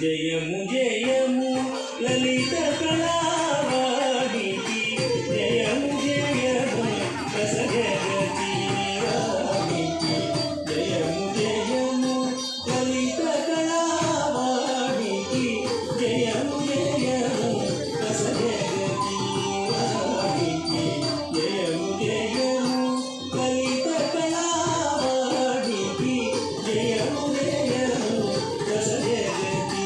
జయము జయము లలిత కళావాణికి జయము జయము రసజగతి వాణికి జయము జయము లలిత కళావాణికి జయము జయము రసజగతి వాణికి జయము జయము లలిత కళావాణికి జయము జయము రసజగతి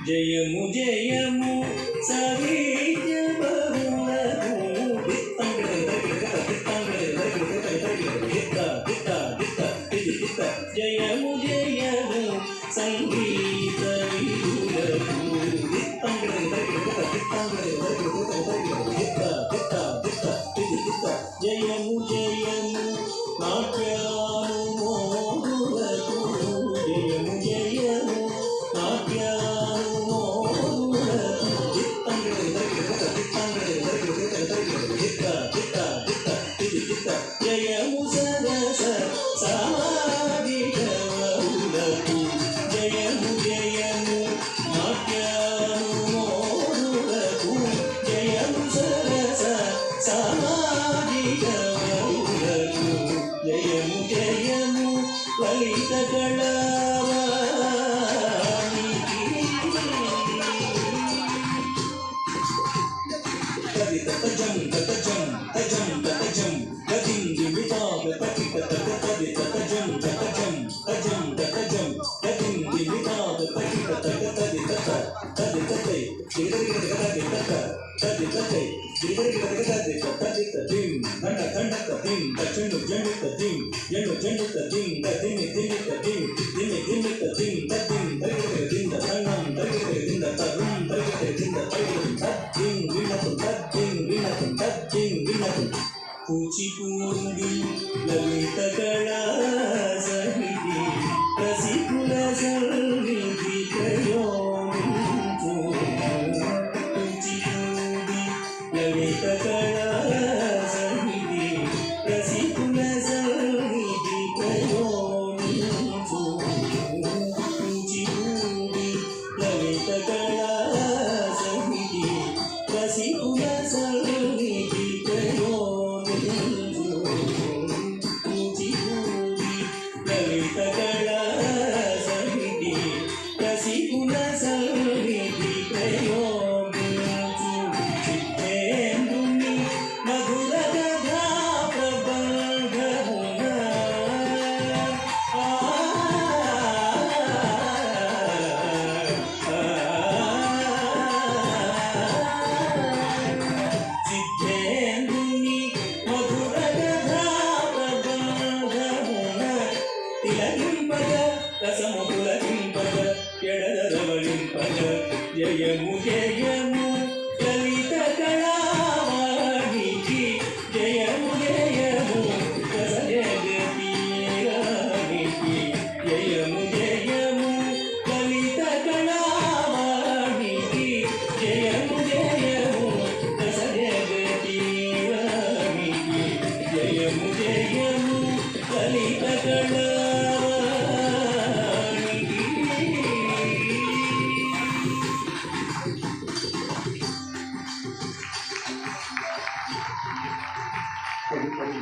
జయము జయము సవిజ బహుళకు జయము జయము సంగీత విలులకు జయము జయము నాట్యాను మోదులకు జయము జయము నాట్యాను మోదులకు జయము సరస సామాజిక బహుళకు జయము జయము నాట్యాను మోదులకు జయము సరస సామాజిక బహుళకు జయము జయము లలిత కళావాణికి తజం తజం తజం తజం గదింది వితాగ తపిత తగతది తజం తజం తజం తజం గదింది వితాగ తపిత తగతది తత తది తతే దిగదిగదిగది తత తది తతే దిగదిగదిగది తది తదిం దండ దండ తదిం తచెండు జండు తదిం ఎండు జండు తదిం తదిని దిని తదిం దిని దిని తదిం తదిం దరిగదిగదింద సన్నం దరిగదిగదింద తదుం దరిగదిగదింద తదిం తదిం వినతం తదిం వినతం తదిం వినతం కూచిపూడి లలిత కళా సహితి రసికుల సన్నిధి ప్రయోగించు కూచిపూడి లలిత కళా సహితి రసికుల సన్నిధి ప్రయోగించు కూచిపూడి లలిత కళా సహితి రసికుల సన్నిధి ప్రయోగించు కూచిపూడి లలిత కళా సహితి రసికుల సన్నిధి ప్రయోగించు చిత్తేంద్రుని మధుర కథా ప్రబంధమున సిద్ధేంద్రుని మధుర కథా ప్రబంధమున తిలకింపగ రసము పులకింపగ ఎడదరవళింపగ జయము జయము లలిత కళావాణికి జయము జయము రస జగతీరానికి జయము జయము లలిత కళావాణికి జయము జయము రస జగతీరానికి జయము జయము లలిత కళా